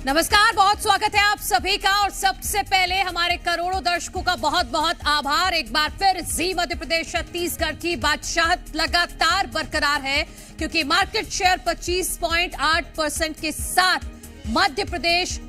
नमस्कार, बहुत स्वागत है आप सभी का। और सबसे पहले हमारे करोड़ों दर्शकों का बहुत बहुत आभार। एक बार फिर जी मध्य प्रदेश छत्तीसगढ़ की बादशाहत लगातार बरकरार है, क्योंकि मार्केट शेयर 25.8% के साथ मध्य प्रदेश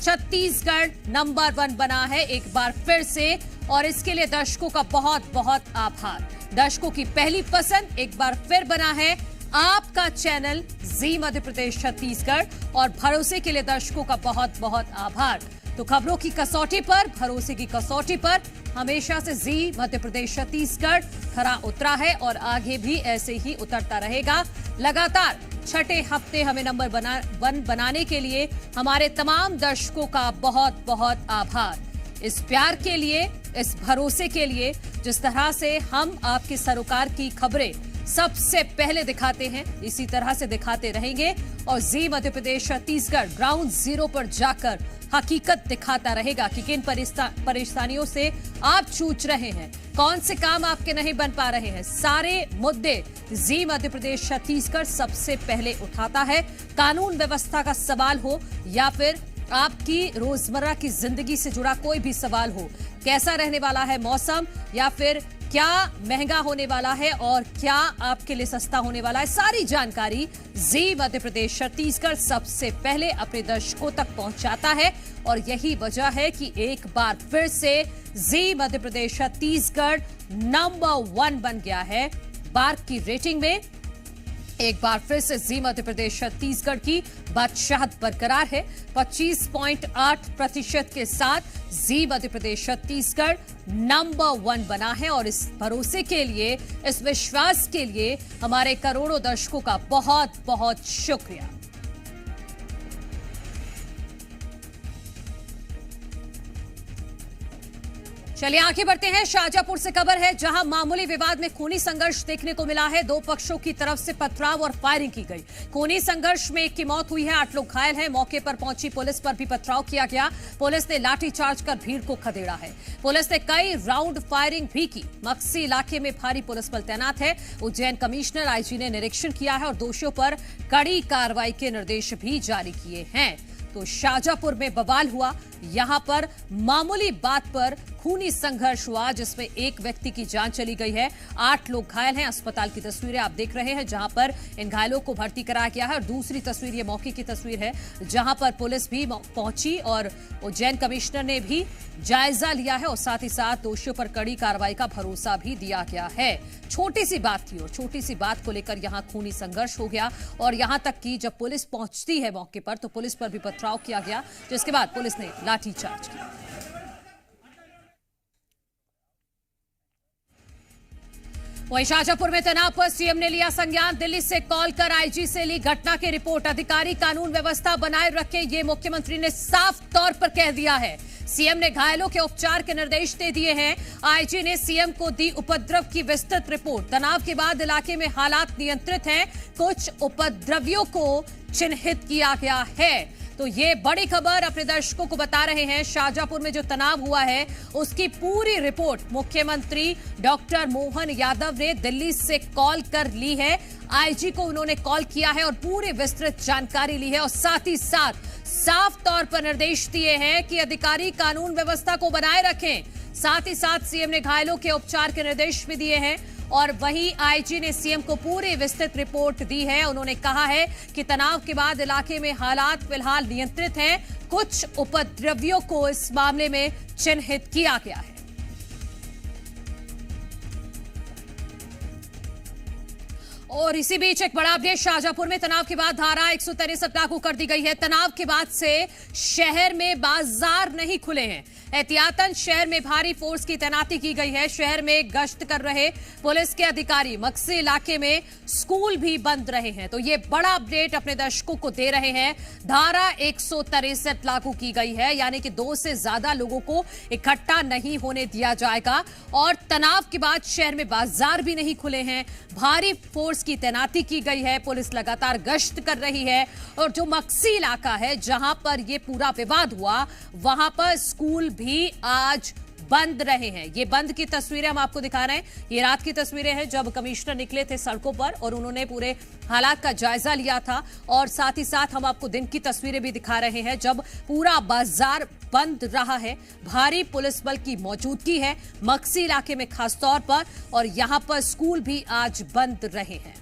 छत्तीसगढ़ नंबर 1 बना है एक बार फिर से। और इसके लिए दर्शकों का बहुत बहुत आभार। दर्शकों की पहली पसंद एक बार फिर बना है आपका चैनल जी मध्य प्रदेश छत्तीसगढ़, और भरोसे के लिए दर्शकों का बहुत बहुत आभार। तो खबरों की कसौटी पर, भरोसे की कसौटी पर हमेशा से जी मध्य प्रदेश छत्तीसगढ़ खरा उतरा है और आगे भी ऐसे ही उतरता रहेगा। लगातार छठे हफ्ते हमें नंबर 1 बनाने के लिए हमारे तमाम दर्शकों का बहुत बहुत आभार। इस प्यार के लिए, इस भरोसे के लिए, जिस तरह से हम आपके सरोकार की खबरें सबसे पहले दिखाते हैं, इसी तरह से दिखाते रहेंगे। और जी मध्य प्रदेश छत्तीसगढ़ ग्राउंड जीरो पर जाकर हकीकत दिखाता रहेगा कि किन परेशानियों से आप जूझ रहे हैं, कौन से काम आपके नहीं बन पा रहे हैं। सारे मुद्दे जी मध्य प्रदेश छत्तीसगढ़ सबसे पहले उठाता है। कानून व्यवस्था का सवाल हो या फिर आपकी रोजमर्रा की जिंदगी से जुड़ा कोई भी सवाल हो, कैसा रहने वाला है मौसम, या फिर क्या महंगा होने वाला है और क्या आपके लिए सस्ता होने वाला है, सारी जानकारी जी मध्य प्रदेश छत्तीसगढ़ सबसे पहले अपने दर्शकों तक पहुंचाता है। और यही वजह है कि एक बार फिर से जी मध्य प्रदेश छत्तीसगढ़ नंबर 1 बन गया है बार्क की रेटिंग में। एक बार फिर से जी मध्य प्रदेश छत्तीसगढ़ की बादशाहत बरकरार है। 25.8% के साथ जी मध्य प्रदेश छत्तीसगढ़ नंबर 1 बना है। और इस भरोसे के लिए, इस विश्वास के लिए हमारे करोड़ों दर्शकों का बहुत बहुत शुक्रिया। चलिए आगे बढ़ते हैं। शाहजहांपुर से खबर है, जहां मामूली विवाद में खूनी संघर्ष देखने को मिला है। दो पक्षों की तरफ से पथराव और फायरिंग की गई। खूनी संघर्ष में एक की मौत हुई है, 8 लोग घायल हैं। मौके पर पहुंची पुलिस पर भी पथराव किया गया। पुलिस ने लाठीचार्ज कर भीड़ को खदेड़ा है। पुलिस ने कई राउंड फायरिंग भी की। मक्सी इलाके में भारी पुलिस बल तैनात है। उज्जैन कमिश्नर आईजी ने निरीक्षण किया है और दोषियों पर कड़ी कार्रवाई के निर्देश भी जारी किए हैं। तो शाहजहांपुर में बवाल हुआ। यहां पर मामूली बात पर खूनी संघर्ष हुआ, जिसमें एक व्यक्ति की जान चली गई है। 8 लोग घायल हैं। अस्पताल की तस्वीरें आप देख रहे हैं, जहां पर इन घायलों को भर्ती कराया गया है। और दूसरी तस्वीर, ये मौके की तस्वीर है, जहां पर पुलिस भी पहुंची और उज्जैन कमिश्नर ने भी जायजा लिया है और साथ ही साथ दोषियों पर कड़ी कार्रवाई का भरोसा भी दिया गया है। छोटी सी बात थी और छोटी सी बात को लेकर यहां खूनी संघर्ष हो गया। और यहां तक कि जब पुलिस पहुंचती है मौके पर, तो पुलिस पर भी पथराव किया गया, जिसके बाद पुलिस ने लाठीचार्ज किया। वहीं शाहजहांपुर में तनाव पर सीएम ने लिया संज्ञान। दिल्ली से कॉल कर आईजी से ली घटना की रिपोर्ट। अधिकारी कानून व्यवस्था बनाए रखें, ये मुख्यमंत्री ने साफ तौर पर कह दिया है। सीएम ने घायलों के उपचार के निर्देश दे दिए हैं। आईजी ने सीएम को दी उपद्रव की विस्तृत रिपोर्ट। तनाव के बाद इलाके में हालात नियंत्रित हैं। कुछ उपद्रवियों को चिन्हित किया गया है। तो ये बड़ी खबर अपने दर्शकों को बता रहे हैं। शाहजहांपुर में जो तनाव हुआ है, उसकी पूरी रिपोर्ट मुख्यमंत्री डॉक्टर मोहन यादव ने दिल्ली से कॉल कर ली है। आईजी को उन्होंने कॉल किया है और पूरी विस्तृत जानकारी ली है। और साथ ही साथ साफ तौर पर निर्देश दिए हैं कि अधिकारी कानून व्यवस्था को बनाए रखें। साथ ही साथ सीएम ने घायलों के उपचार के निर्देश भी दिए हैं। और वहीं आईजी ने सीएम को पूरी विस्तृत रिपोर्ट दी है। उन्होंने कहा है कि तनाव के बाद इलाके में हालात फिलहाल नियंत्रित हैं। कुछ उपद्रवियों को इस मामले में चिन्हित किया गया है। और इसी बीच एक बड़ा अपडेट, शाहजहांपुर में तनाव के बाद धारा 163 लागू कर दी गई है। तनाव के बाद से शहर में बाजार नहीं खुले हैं। एहतियातन शहर में भारी फोर्स की तैनाती की गई है। शहर में गश्त कर रहे पुलिस के अधिकारी, मक्सी इलाके में स्कूल भी बंद रहे हैं। तो ये बड़ा अपडेट अपने दर्शकों को दे रहे हैं। धारा 163 लागू की गई है, यानी कि 2 से ज्यादा लोगों को इकट्ठा नहीं होने दिया जाएगा। और तनाव के बाद शहर में बाजार भी नहीं खुले हैं। भारी फोर्स की तैनाती की गई है। पुलिस लगातार गश्त कर रही है। और जो मक्सी इलाका है, जहां पर यह पूरा विवाद हुआ, वहां पर स्कूल भी आज बंद रहे हैं। ये बंद की तस्वीरें हम आपको दिखा रहे हैं। ये रात की तस्वीरें हैं जब कमिश्नर निकले थे सड़कों पर और उन्होंने पूरे हालात का जायजा लिया था, और साथ ही साथ हम आपको दिन की तस्वीरें भी दिखा रहे हैं जब पूरा बाजार बंद रहा है। भारी पुलिस बल की मौजूदगी है मक्सी इलाके में खास तौर पर, और यहां पर स्कूल भी आज बंद रहे हैं।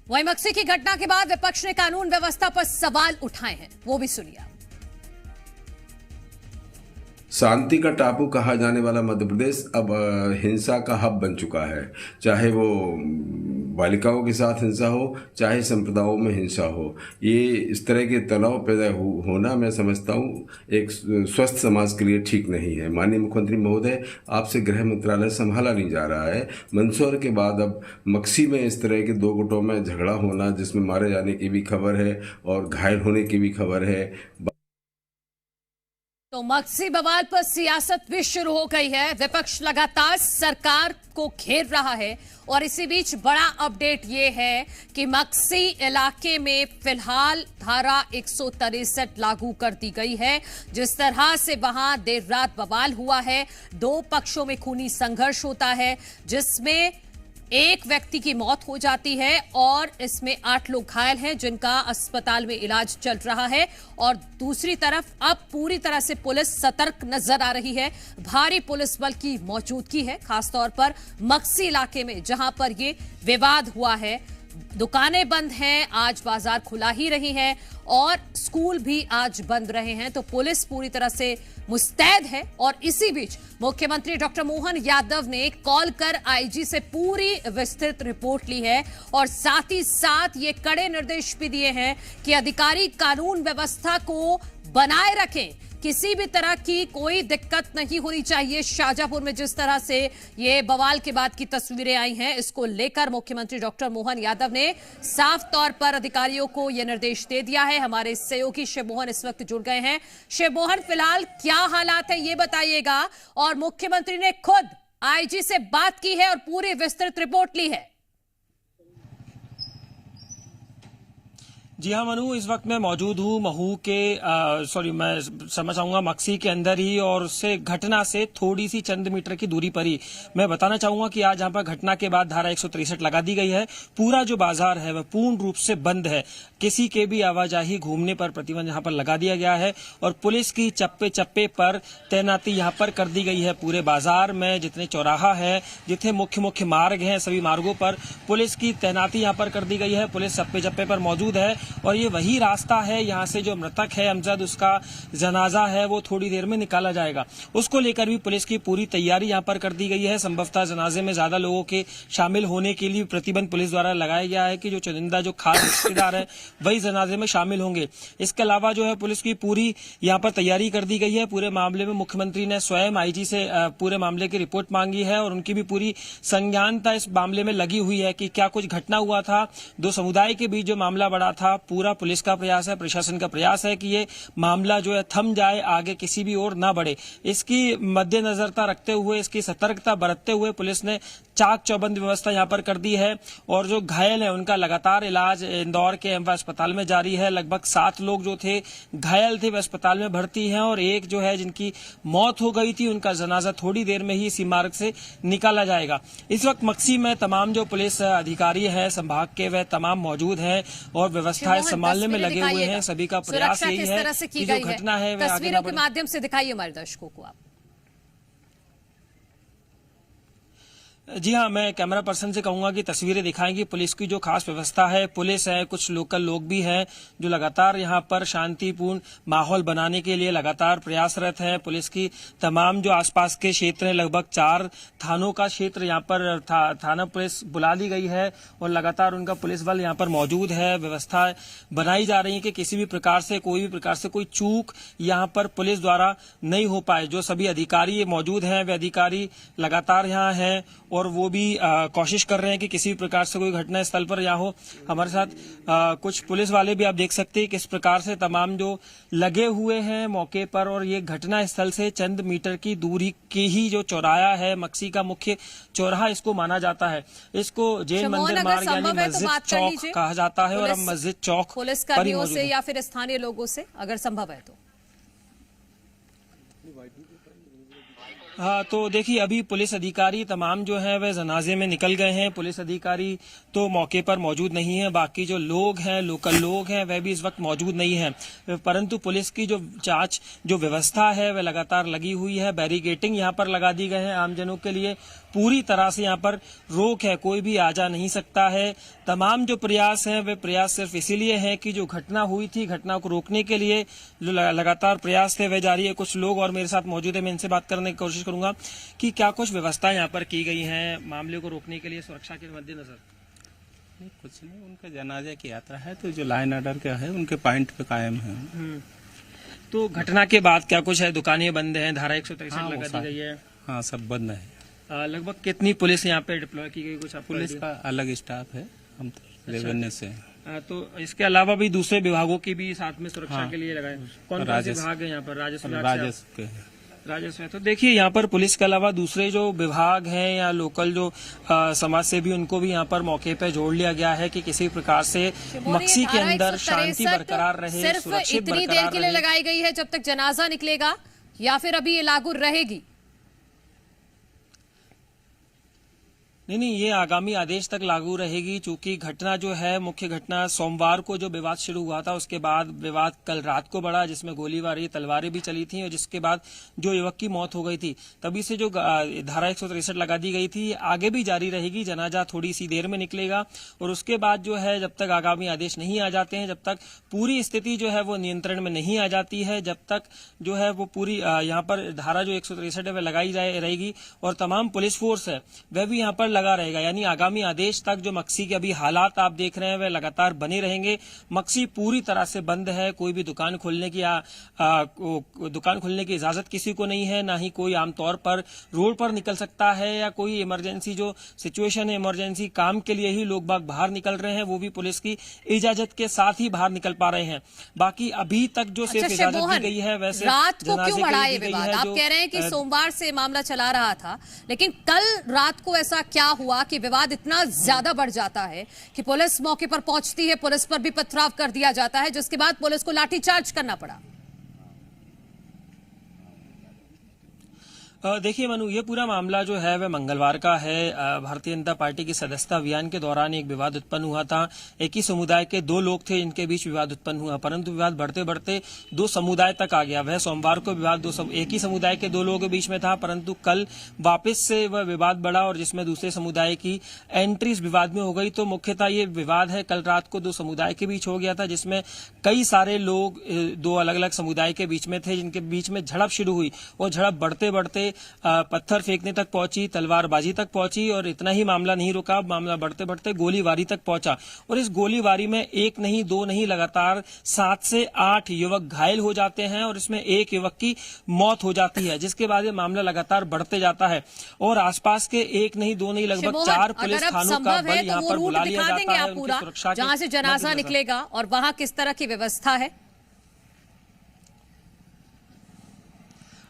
वहीं मक्सी की घटना के बाद विपक्ष ने कानून व्यवस्था पर सवाल उठाए हैं, वो भी सुनिए। शांति का टापू कहा जाने वाला मध्य प्रदेश अब हिंसा का हब बन चुका है। चाहे वो बालिकाओं के साथ हिंसा हो, चाहे संप्रदायों में हिंसा हो, ये इस तरह के तनाव पैदा होना मैं समझता हूँ एक स्वस्थ समाज के लिए ठीक नहीं है। माननीय मुख्यमंत्री महोदय, आपसे गृह मंत्रालय संभाला नहीं जा रहा है। मंदसौर के बाद अब मक्सी में इस तरह के दो गुटों में झगड़ा होना, जिसमें मारे जाने की भी खबर है और घायल होने की भी खबर है। तो मक्सी बवाल पर सियासत भी शुरू हो गई है। विपक्ष लगातार सरकार को घेर रहा है और इसी बीच बड़ा अपडेट ये है कि मक्सी इलाके में फिलहाल धारा 163 लागू कर दी गई है। जिस तरह से वहां देर रात बवाल हुआ है, दो पक्षों में खूनी संघर्ष होता है जिसमें एक व्यक्ति की मौत हो जाती है और इसमें 8 लोग घायल हैं जिनका अस्पताल में इलाज चल रहा है। और दूसरी तरफ अब पूरी तरह से पुलिस सतर्क नजर आ रही है। भारी पुलिस बल की मौजूदगी है खासतौर पर मक्सी इलाके में जहां पर ये विवाद हुआ है। दुकानें बंद हैं, आज बाजार खुला ही रही है और स्कूल भी आज बंद रहे हैं। तो पुलिस पूरी तरह से मुस्तैद है। और इसी बीच मुख्यमंत्री डॉक्टर मोहन यादव ने कॉल कर आईजी से पूरी विस्तृत रिपोर्ट ली है और साथ ही साथ ये कड़े निर्देश भी दिए हैं कि अधिकारी कानून व्यवस्था को बनाए रखें, किसी भी तरह की कोई दिक्कत नहीं होनी चाहिए। शाहजहांपुर में जिस तरह से ये बवाल के बाद की तस्वीरें आई हैं, इसको लेकर मुख्यमंत्री डॉक्टर मोहन यादव ने साफ तौर पर अधिकारियों को यह निर्देश दे दिया है। हमारे सहयोगी शिव मोहन इस वक्त जुड़ गए हैं। शिव मोहन, फिलहाल क्या हालात है ये बताइएगा। और मुख्यमंत्री ने खुद आईजी से बात की है और पूरी विस्तृत रिपोर्ट ली है। जी हाँ मनु, इस वक्त मैं मौजूद हूँ महू के मैं समझ आऊंगा मक्सी के अंदर ही, और उससे घटना से थोड़ी सी चंद मीटर की दूरी पर ही मैं बताना चाहूंगा कि आज यहाँ पर घटना के बाद धारा 163 लगा दी गई है। पूरा जो बाजार है वह पूर्ण रूप से बंद है। किसी के भी आवाजाही घूमने पर प्रतिबंध यहाँ पर लगा दिया गया है और पुलिस की चप्पे चप्पे पर तैनाती यहाँ पर कर दी गई है। पूरे बाजार में जितने चौराहा है, जितने मुख्य मार्ग हैं, सभी मार्गों पर पुलिस की तैनाती यहाँ पर कर दी गई है। पुलिस चप्पे चप्पे पर मौजूद है और ये वही रास्ता है, यहाँ से जो मृतक है अमजद, उसका जनाजा है वो थोड़ी देर में निकाला जाएगा। उसको लेकर भी पुलिस की पूरी तैयारी यहाँ पर कर दी गई है। संभवतः जनाजे में ज्यादा लोगों के शामिल होने के लिए प्रतिबंध पुलिस द्वारा लगाया गया है कि जो चुनिंदा जो खास रिश्तेदार है वही जनाजे में शामिल होंगे। इसके अलावा जो है पुलिस की पूरी यहाँ पर तैयारी कर दी गई है। पूरे मामले में मुख्यमंत्री ने स्वयं आईजी से पूरे मामले की रिपोर्ट मांगी है और उनकी भी पूरी संज्ञानता इस मामले में लगी हुई है कि क्या कुछ घटना हुआ था, दो समुदाय के बीच जो मामला बढ़ा था। पूरा पुलिस का प्रयास है, प्रशासन का प्रयास है कि ये मामला जो है थम जाए, आगे किसी भी ओर ना बढ़े। इसकी मद्देनजरता रखते हुए, इसकी सतर्कता बरतते हुए पुलिस ने चाक चौबंद व्यवस्था यहाँ पर कर दी है और जो घायल है उनका लगातार इलाज इंदौर के एमवा अस्पताल में जारी है। लगभग 7 लोग जो थे घायल थे वे अस्पताल में भर्ती हैं और एक जो है जिनकी मौत हो गई थी उनका जनाजा थोड़ी देर में ही इसी मार्ग से निकाला जाएगा। इस वक्त मक्सी में तमाम जो पुलिस अधिकारी है संभाग के वह तमाम मौजूद हैं और व्यवस्थाएं संभालने में लगे हुए हैं। सभी का प्रयास यही है कि जो घटना है वह आगे तस्वीरों के माध्यम से दिखाइए हमारे दर्शकों को आप। जी हाँ, मैं कैमरा पर्सन से कहूंगा कि तस्वीरें दिखाएंगी। पुलिस की जो खास व्यवस्था है, पुलिस है, कुछ लोकल लोग भी हैं जो लगातार यहाँ पर शांतिपूर्ण माहौल बनाने के लिए लगातार प्रयासरत हैं। पुलिस की तमाम जो आसपास के क्षेत्र हैं, लगभग 4 थानों का क्षेत्र यहाँ पर थाना पुलिस बुला दी गई है और लगातार उनका पुलिस बल यहाँ पर मौजूद है। व्यवस्था बनाई जा रही है कि किसी भी प्रकार से कोई चूक यहाँ पर पुलिस द्वारा नहीं हो पाए। जो सभी अधिकारी मौजूद हैं वे अधिकारी लगातार यहाँ हैं और वो भी कोशिश कर रहे हैं कि किसी भी प्रकार से कोई घटना स्थल पर या हो। हमारे साथ कुछ पुलिस वाले भी आप देख सकते हैं किस प्रकार से तमाम जो लगे हुए हैं मौके पर, और ये घटना स्थल से चंद मीटर की दूरी की ही जो चौराहा है, मक्सी का मुख्य चौराहा इसको माना जाता है। इसको जैन मंदिर मार्ग यानी मस्जिद चौक कहा जाता है, और हम मस्जिद चौक पुलिस कर्मियों से या फिर स्थानीय लोगों से अगर संभव है तो। हाँ, तो देखिए अभी पुलिस अधिकारी तमाम जो है वह जनाजे में निकल गए हैं। पुलिस अधिकारी तो मौके पर मौजूद नहीं है, बाकी जो लोग हैं, लोकल लोग हैं, वह भी इस वक्त मौजूद नहीं है। परंतु पुलिस की जो जांच जो व्यवस्था है वह लगातार लगी हुई है। बैरिकेटिंग यहाँ पर लगा दी गए हैं, आमजनों के लिए पूरी तरह से यहाँ पर रोक है, कोई भी आ जा नहीं सकता है। तमाम जो प्रयास हैं वे प्रयास सिर्फ इसीलिए हैं कि जो घटना हुई थी, घटना को रोकने के लिए जो लगातार प्रयास थे वह जारी है। कुछ लोग और मेरे साथ मौजूद है, मैं इनसे बात करने की कोशिश करूंगा कि क्या कुछ व्यवस्था यहाँ पर की गई है मामले को रोकने के लिए, सुरक्षा के मद्देनजर। कुछ नहीं, उनका जनाजे की यात्रा है तो जो लाइन ऑर्डर का है उनके पॉइंट पे कायम है। तो घटना के बाद क्या कुछ है, दुकानें बंद हैं, धारा 163 लगा दी गई है? हाँ, सब बंद है। लगभग कितनी पुलिस यहाँ पे डिप्लॉय की गई, कुछ आपको पुलिस का अलग स्टाफ है, हम तो रेवेन्यू से। तो इसके अलावा भी दूसरे विभागों की भी साथ में सुरक्षा के लिए लगाए? कौन कौन से विभाग है यहाँ पर? राजस्व के। तो देखिए यहाँ पर पुलिस के अलावा दूसरे जो विभाग हैं या लोकल जो समाज से भी उनको भी यहाँ पर मौके पे जोड़ लिया गया है कि किसी प्रकार से मक्सी के अंदर शांति बरकरार रहे, सुरक्षित इतनी देर के लिए लगाई गई है जब तक जनाजा निकलेगा, या फिर अभी ये लागू रहेगी? नहीं, ये आगामी आदेश तक लागू रहेगी। चूंकि घटना जो है, मुख्य घटना सोमवार को जो विवाद शुरू हुआ था, उसके बाद विवाद कल रात को बढ़ा, जिसमें गोलीबारी, तलवारें भी चली थी, और जिसके बाद जो युवक की मौत हो गई थी, तभी से जो धारा 163 लगा दी गई थी आगे भी जारी रहेगी। जनाजा थोड़ी सी देर में निकलेगा, और उसके बाद जो है जब तक आगामी आदेश नहीं आ जाते हैं, जब तक पूरी स्थिति जो है वो नियंत्रण में नहीं आ जाती है, जब तक जो है वो पूरी यहाँ पर धारा जो 163 है वह लगाई रहेगी, और तमाम पुलिस फोर्स है वह भी यहाँ पर लगा रहेगा। यानी आगामी आदेश तक जो मक्सी के अभी हालात आप देख रहे हैं वह लगातार बने रहेंगे। मक्सी पूरी तरह से बंद है, कोई भी दुकान खोलने की इजाजत किसी को नहीं है, ना ही कोई आमतौर पर रोड पर निकल सकता है, या कोई इमरजेंसी जो सिचुएशन है, इमरजेंसी काम के लिए ही लोग बाग बाहर निकल रहे हैं, वो भी पुलिस की इजाजत के साथ ही बाहर निकल पा रहे हैं। बाकी अभी तक जो सिर्फ इजाजत दी गई है वैसे रात को क्यों बढ़ा ये विवाद? आप कह रहे हैं कि सोमवार से मामला चला रहा था, लेकिन कल रात को ऐसा क्या हुआ कि विवाद इतना ज्यादा बढ़ जाता है कि पुलिस मौके पर पहुंचती है, पुलिस पर भी पथराव कर दिया जाता है, जिसके बाद पुलिस को लाठीचार्ज करना पड़ा? देखिए मनु, ये पूरा मामला जो है वह मंगलवार का है। भारतीय जनता पार्टी की सदस्यता अभियान के दौरान एक विवाद उत्पन्न हुआ था। एक ही समुदाय के दो लोग थे, इनके बीच विवाद उत्पन्न हुआ, परंतु विवाद बढ़ते बढ़ते दो समुदाय तक आ गया। वह सोमवार को विवाद एक ही समुदाय के दो लोगों के बीच में था, परंतु कल वापस से वह विवाद बढ़ा, और जिसमें दूसरे समुदाय की एंट्री इस विवाद में हो गई। तो मुख्यतः ये विवाद है कल रात को दो समुदाय के बीच हो गया था, जिसमें कई सारे लोग दो अलग अलग समुदाय के बीच में थे, जिनके बीच में झड़प शुरू हुई, और झड़प बढ़ते बढ़ते पत्थर फेंकने तक पहुंची, तलवारबाजी तक पहुंची, और इतना ही मामला नहीं रुका, मामला बढ़ते बढ़ते गोलीबारी तक पहुंचा। और इस गोलीबारी में एक नहीं, दो नहीं, लगातार 7 से 8 युवक घायल हो जाते हैं, और इसमें एक युवक की मौत हो जाती है, जिसके बाद ये मामला लगातार बढ़ते जाता है। और आसपास के एक नहीं, दो नहीं, लगभग 4 पुलिस थानों का बल यहाँ पर बुला लिया जाता है उनकी सुरक्षा, जहां से जनाजा निकलेगा, और वहां किस तरह की व्यवस्था है?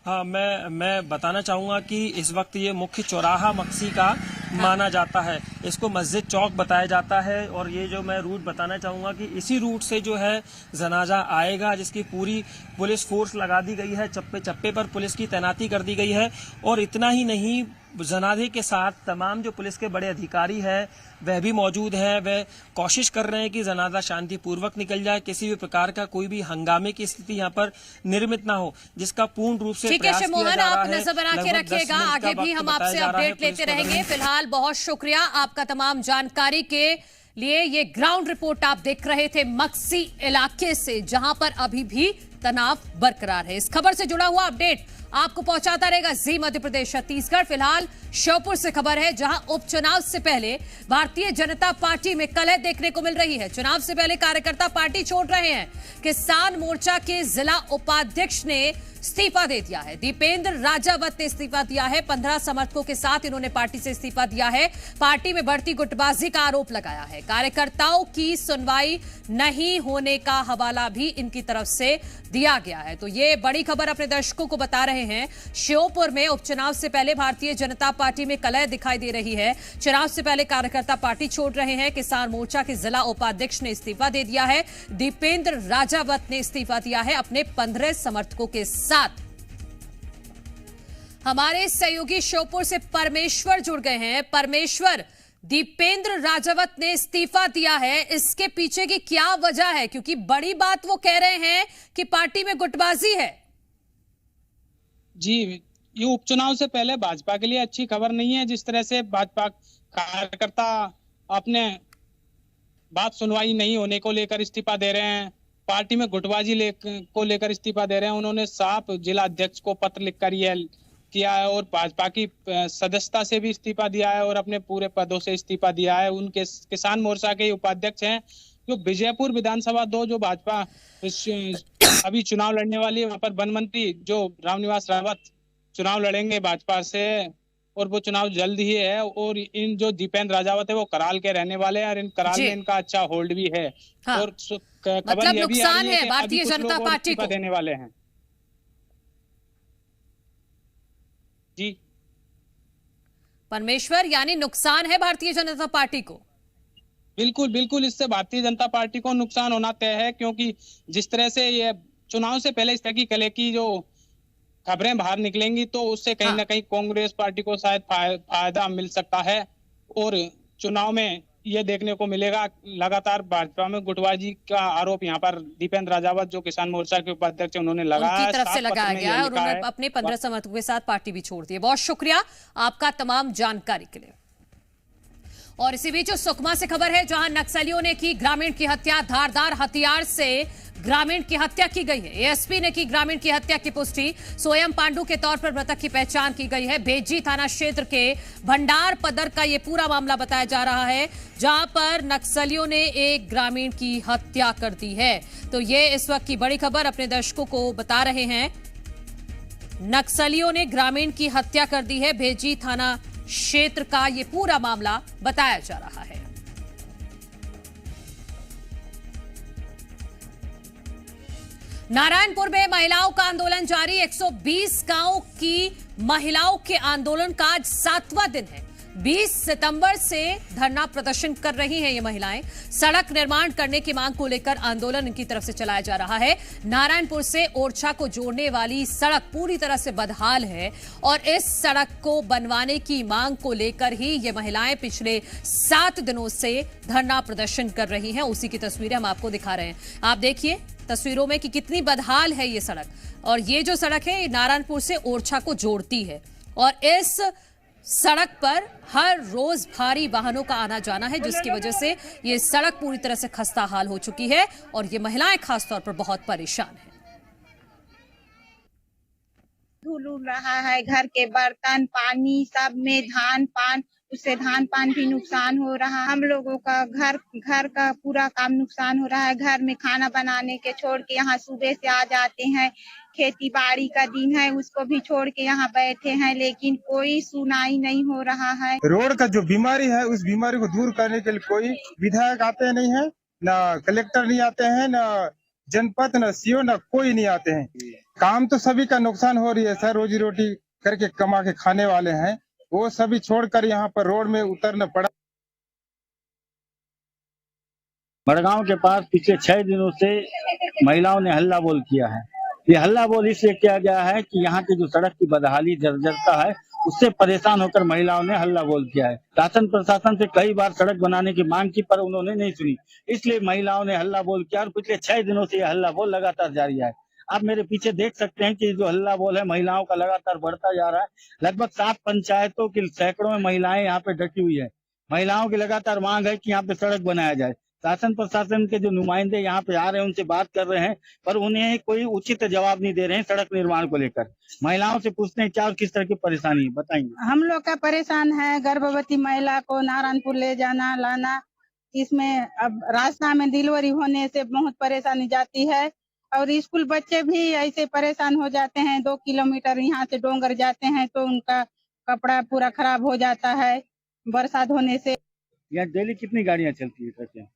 हाँ, मैं बताना चाहूंगा कि इस वक्त ये मुख्य चौराहा मक्सी का माना जाता है, इसको मस्जिद चौक बताया जाता है, और ये जो मैं रूट बताना चाहूंगा कि इसी रूट से जो है जनाजा आएगा, जिसकी पूरी पुलिस फोर्स लगा दी गई है, चप्पे चप्पे पर पुलिस की तैनाती कर दी गई है। और इतना ही नहीं, जनाजे के साथ तमाम जो पुलिस के बड़े अधिकारी हैं वह भी मौजूद है। वह कोशिश कर रहे हैं कि जनाजा शांतिपूर्वक निकल जाए, किसी भी प्रकार का कोई भी हंगामे की स्थिति यहाँ पर निर्मित ना हो, जिसका पूर्ण रूप से प्रयास किया जा रहा है। आप नजर बना के रखिएगा, आगे भी हम आपसे अपडेट लेते रहेंगे। फिलहाल बहुत शुक्रिया आपका तमाम जानकारी के लिए। ये ग्राउंड रिपोर्ट आप देख रहे थे मक्सी इलाके से, जहां पर अभी भी तनाव बरकरार है। इस खबर से जुड़ा हुआ अपडेट आपको पहुंचाता रहेगा जी मध्य प्रदेश छत्तीसगढ़। फिलहाल श्योपुर से खबर है, जहां उपचुनाव से पहले भारतीय जनता पार्टी में कलह देखने को मिल रही है। चुनाव से पहले कार्यकर्ता पार्टी छोड़ रहे हैं। किसान मोर्चा के जिला उपाध्यक्ष ने इस्तीफा दे दिया है। दीपेंद्र राजावत ने इस्तीफा दिया है। 15 समर्थकों के साथ इन्होंने पार्टी से इस्तीफा दिया है। पार्टी में बढ़ती गुटबाजी का आरोप लगाया है। कार्यकर्ताओं की सुनवाई नहीं होने का हवाला भी इनकी तरफ से दिया गया है। तो ये बड़ी खबर अपने दर्शकों को बता रहे हैं। श्योपुर में उपचुनाव से पहले भारतीय जनता पार्टी में कलह दिखाई दे रही है। चुनाव से पहले कार्यकर्ता पार्टी छोड़ रहे हैं। किसान मोर्चा के जिला उपाध्यक्ष ने इस्तीफा दे दिया है। दीपेंद्र राजावत ने इस्तीफा दिया है अपने 15 समर्थकों के साथ। हमारे सहयोगी श्योपुर से परमेश्वर जुड़ गए हैं। परमेश्वर, दीपेंद्र राजावत ने इस्तीफा दिया है, इसके पीछे की क्या वजह है? क्योंकि बड़ी बात वो कह रहे हैं कि पार्टी में गुटबाजी है। जी, ये उपचुनाव से पहले भाजपा के लिए अच्छी खबर नहीं है। जिस तरह से भाजपा कार्यकर्ता अपने बात सुनवाई नहीं होने को लेकर इस्तीफा दे रहे हैं, पार्टी में गुटबाजी को लेकर इस्तीफा दे रहे हैं। उन्होंने साफ जिला अध्यक्ष को पत्र लिखकर यह किया है और भाजपा की सदस्यता से भी इस्तीफा दिया है और अपने पूरे पदों से इस्तीफा दिया है। उनके किसान मोर्चा के उपाध्यक्ष हैं जो विजयपुर विधानसभा 2 जो भाजपा अभी चुनाव लड़ने वाली है, वहां पर वन मंत्री जो रामनिवास रावत चुनाव लड़ेंगे भाजपा से और वो चुनाव जल्द ही है। और इन जो दीपेंद्र राजावत है वो कराल के रहने वाले हैं और इन कराल में इनका अच्छा होल्ड भी है। हाँ। और मतलब नुकसान है भारतीय जनता पार्टी को देने वाले हैं। जी परमेश्वर, यानी नुकसान है भारतीय जनता पार्टी को। बिल्कुल बिल्कुल, इससे भारतीय जनता पार्टी को नुकसान होना तय है, क्योंकि जिस तरह से ये चुनाव से पहले इस तरह की कलह की जो खबरें बाहर निकलेंगी तो उससे कहीं ना कहीं कांग्रेस पार्टी को शायद फायदा मिल सकता है। और चुनाव में ये देखने को मिलेगा लगातार भाजपा में गुटबाजी का आरोप यहाँ पर दीपेंद्र राजावत जो किसान मोर्चा के उपाध्यक्ष उन्होंने लगाया, उनकी तरफ से लगाया गया है और उन्होंने अपने 15 समर्थकों के साथ पार्टी भी छोड़ दी है। बहुत शुक्रिया आपका तमाम जानकारी के लिए। और इसी बीच सुकमा से खबर है, जहां नक्सलियों ने की ग्रामीण की हत्या। धारदार हथियार से ग्रामीण की हत्या की गई है। एएसपी ने की ग्रामीण की हत्या की पुष्टि। सोयम पांडु के तौर पर मृतक की पहचान की गई है। भेज्जी थाना क्षेत्र के भंडार पदर का यह पूरा मामला बताया जा रहा है, जहां पर नक्सलियों ने एक ग्रामीण की हत्या कर दी है। तो ये इस वक्त की बड़ी खबर अपने दर्शकों को बता रहे हैं। नक्सलियों ने ग्रामीण की हत्या कर दी है। भेज्जी थाना क्षेत्र का यह पूरा मामला बताया जा रहा है। नारायणपुर में महिलाओं का आंदोलन जारी। 120 गांव की महिलाओं के आंदोलन का आज 7वां दिन है। 20 सितंबर से धरना प्रदर्शन कर रही हैं ये महिलाएं। सड़क निर्माण करने की मांग को लेकर आंदोलन इनकी तरफ से चलाया जा रहा है। नारायणपुर से ओरछा को जोड़ने वाली सड़क पूरी तरह से बदहाल है और इस सड़क को बनवाने की मांग को लेकर ही ये महिलाएं पिछले 7 दिनों से धरना प्रदर्शन कर रही हैं। उसी की तस्वीरें हम आपको दिखा रहे हैं। आप देखिए तस्वीरों में कि कितनी बदहाल है ये सड़क। और ये जो सड़क है नारायणपुर से ओरछा को जोड़ती है और इस सड़क पर हर रोज भारी वाहनों का आना जाना है, जिसकी वजह से ये सड़क पूरी तरह से खस्ता हाल हो चुकी है और ये महिलाएं खासतौर पर बहुत परेशान हैं। धूल उड़ रहा है, घर के बर्तन पानी सब में धान पान, उससे धान पान भी नुकसान हो रहा है। हम लोगों का घर का पूरा काम नुकसान हो रहा है। घर में खाना बनाने के छोड़ के यहाँ सुबह से आ जाते हैं। खेती बाड़ी का दिन है, उसको भी छोड़ के यहाँ बैठे हैं, लेकिन कोई सुनाई नहीं हो रहा है। रोड का जो बीमारी है उस बीमारी को दूर करने के लिए कोई विधायक आते नहीं है, न कलेक्टर नहीं आते हैं, न जनपद न सीओ न कोई नहीं आते हैं। काम तो सभी का नुकसान हो रही है सर, रोजी रोटी करके कमा के खाने वाले हैं, वो सभी छोड़कर यहाँ पर रोड में उतरना पड़ा। मड़गांव के पास पिछले 6 दिनों से महिलाओं ने हल्ला बोल किया है। ये हल्ला बोल इसलिए किया गया है कि यहाँ की जो सड़क की बदहाली जर्जरता है उससे परेशान होकर महिलाओं ने हल्ला बोल किया है। शासन प्रशासन से कई बार सड़क बनाने की मांग की पर उन्होंने नहीं सुनी, इसलिए महिलाओं ने हल्ला बोल किया और पिछले 6 दिनों से यह हल्ला बोल लगातार जारी है। आप मेरे पीछे देख सकते हैं कि जो हल्ला बोल है महिलाओं का लगातार बढ़ता जा रहा है। लगभग 7 पंचायतों की सैकड़ों में महिलाएं यहाँ पे डटी हुई है। महिलाओं की लगातार मांग है कि यहाँ पे सड़क बनाया जाए। शासन प्रशासन के जो नुमाइंदे यहाँ पे आ रहे हैं उनसे बात कर रहे हैं, पर उन्हें कोई उचित जवाब नहीं दे रहे हैं सड़क निर्माण को लेकर। महिलाओं से पूछते हैं क्या और किस तरह की परेशानी बताएंगे। हम लोग का परेशान है, गर्भवती महिला को नारायणपुर ले जाना लाना, इसमें अब रास्ता में डिलीवरी होने से बहुत परेशानी जाती है। और स्कूल बच्चे भी ऐसे परेशान हो जाते हैं, 2 किलोमीटर यहाँ से डोंगर जाते हैं तो उनका कपड़ा पूरा खराब हो जाता है बरसात होने से। यहाँ डेली कितनी गाड़ियाँ चलती है ट्रकें?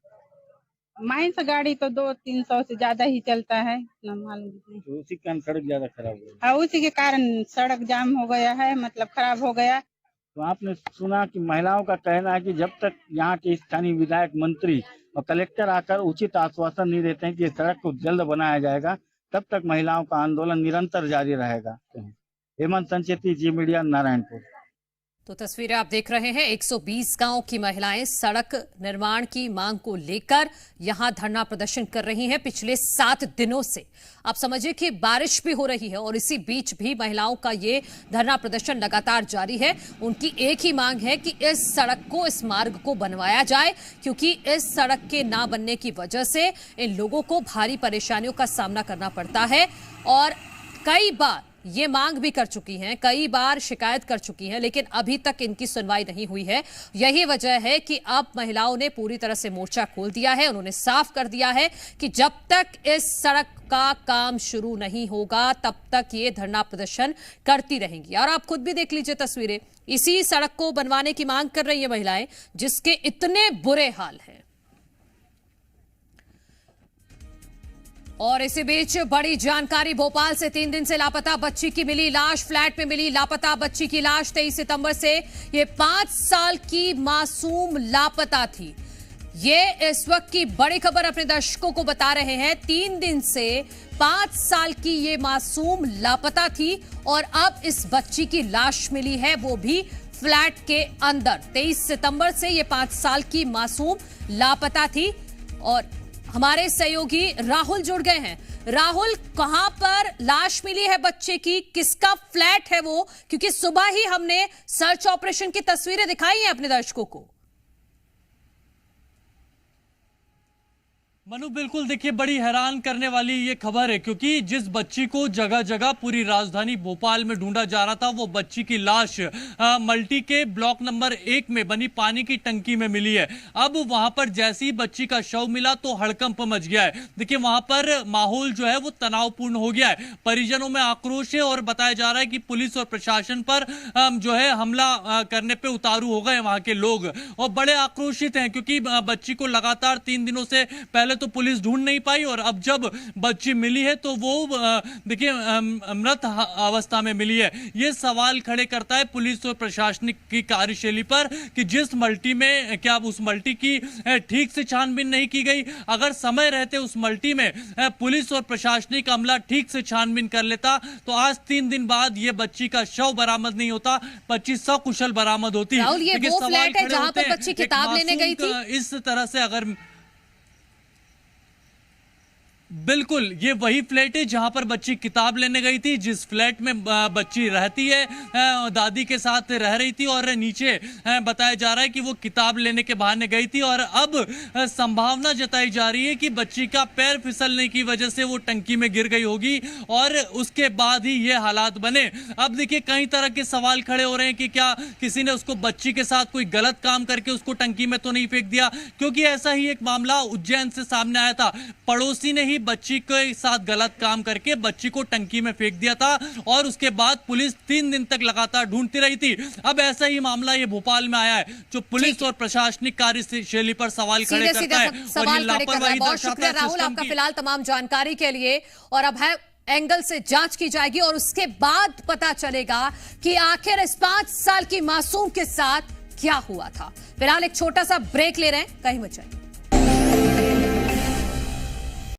माइंस गाड़ी तो 200-300 से ज्यादा ही चलता है, ना मालूम नहीं। तो उसी के कारण सड़क ज्यादा खराब हो गई। हाँ, उसी के कारण सड़क जाम हो गया है, मतलब खराब हो गया। तो आपने सुना कि महिलाओं का कहना है कि जब तक यहाँ के स्थानीय विधायक, मंत्री और कलेक्टर आकर उचित आश्वासन नहीं देते हैं कि सड़क को जल्द बनाया जाएगा, तब तक महिलाओं का आंदोलन निरंतर जारी रहेगा। हेमंत संचेती, जी मीडिया, नारायणपुर। तो तस्वीरें आप देख रहे हैं, 120 गांव की महिलाएं सड़क निर्माण की मांग को लेकर यहां धरना प्रदर्शन कर रही हैं पिछले 7 दिनों से। आप समझिए कि बारिश भी हो रही है और इसी बीच भी महिलाओं का ये धरना प्रदर्शन लगातार जारी है। उनकी एक ही मांग है कि इस सड़क को, इस मार्ग को बनवाया जाए, क्योंकि इस सड़क के ना बनने की वजह से इन लोगों को भारी परेशानियों का सामना करना पड़ता है। और कई बार ये मांग भी कर चुकी हैं, कई बार शिकायत कर चुकी हैं, लेकिन अभी तक इनकी सुनवाई नहीं हुई है। यही वजह है कि अब महिलाओं ने पूरी तरह से मोर्चा खोल दिया है। उन्होंने साफ कर दिया है कि जब तक इस सड़क का काम शुरू नहीं होगा तब तक ये धरना प्रदर्शन करती रहेंगी। और आप खुद भी देख लीजिए तस्वीरें, इसी सड़क को बनवाने की मांग कर रही है महिलाएं, जिसके इतने बुरे हाल हैं। और इसी बीच बड़ी जानकारी, भोपाल से 3 दिन से लापता बच्ची की मिली लाश। फ्लैट में मिली लापता बच्ची की लाश। 23 सितंबर से ये 5 साल की मासूम लापता थी। ये इस वक्त की बड़ी खबर अपने दर्शकों को बता रहे हैं। 3 दिन से 5 साल की ये मासूम लापता थी और अब इस बच्ची की लाश मिली है, वो भी फ्लैट के अंदर। 23 सितंबर से ये 5 साल की मासूम लापता थी। और हमारे सहयोगी राहुल जुड़ गए हैं। राहुल, कहां पर लाश मिली है बच्चे की, किसका फ्लैट है वो? क्योंकि सुबह ही हमने सर्च ऑपरेशन की तस्वीरें दिखाई हैं अपने दर्शकों को। मनु, बिल्कुल देखिए, बड़ी हैरान करने वाली ये खबर है, क्योंकि जिस बच्ची को जगह जगह पूरी राजधानी भोपाल में ढूंढा जा रहा था, वो बच्ची की लाश मल्टी के ब्लॉक नंबर 1 में बनी पानी की टंकी में मिली है। अब वहां पर जैसे ही बच्ची का शव मिला तो हड़कंप मच गया है। देखिए, वहां पर माहौल जो है वो तनावपूर्ण हो गया है। परिजनों में आक्रोश है और बताया जा रहा है कि पुलिस और प्रशासन पर जो है हमला करने पे उतारू हो गए वहां के लोग, और बड़े आक्रोशित हैं, क्योंकि बच्ची को लगातार 3 दिनों से पहले तो पुलिस ढूंढ नहीं पाई, और अब जब बच्ची मिली है तो वो देखिए मृत अवस्था में मिली है। ये सवाल खड़े करता है पुलिस और प्रशासनिक की कार्यशैली पर कि जिस मल्टी में, क्या उस मल्टी की ठीक से छानबीन नहीं की गई? अगर समय रहते उस मल्टी में पुलिस और प्रशासनिक अमला ठीक से छानबीन कर लेता तो आज 3 दिन बाद ये बच्ची का शव बरामद नहीं होता, बच्ची सकुशल बरामद होती। राहुल, ये वो फ्लैट है जहां पर बच्ची किताब लेने गई थी? इस तरह से अगर बिल्कुल, ये वही फ्लैट है जहां पर बच्ची किताब लेने गई थी, जिस फ्लैट में बच्ची रहती है, दादी के साथ रह रही थी, और नीचे बताया जा रहा है कि वो किताब लेने के बहाने गई थी। और अब संभावना जताई जा रही है कि बच्ची का पैर फिसलने की वजह से वो टंकी में गिर गई होगी और उसके बाद ही ये हालात बने। अब देखिए, कई तरह के सवाल खड़े हो रहे हैं कि क्या किसी ने उसको, बच्ची के साथ कोई गलत काम करके उसको टंकी में तो नहीं फेंक दिया, क्योंकि ऐसा ही एक मामला उज्जैन से सामने आया था। पड़ोसी ने ही बच्ची के साथ गलत काम करके बच्ची को टंकी में फेंक दिया था और उसके बाद पुलिस 3 दिन तक लगातार ढूंढती रही थी। अब ऐसा ही मामला ये भोपाल में आया है, जो पुलिस और प्रशासनिक कार्यशैली पर सवाल खड़े करता है और ये लापरवाही दर्शाता है। राहुल, आपका फिलहाल तमाम जानकारी के लिए, और अब है एंगल से जांच की जाएगी और उसके बाद पता चलेगा कि आखिर इस 5 साल की मासूम के साथ क्या हुआ था। फिलहाल एक छोटा सा ब्रेक ले रहे हैं, कहीं मत जाइए।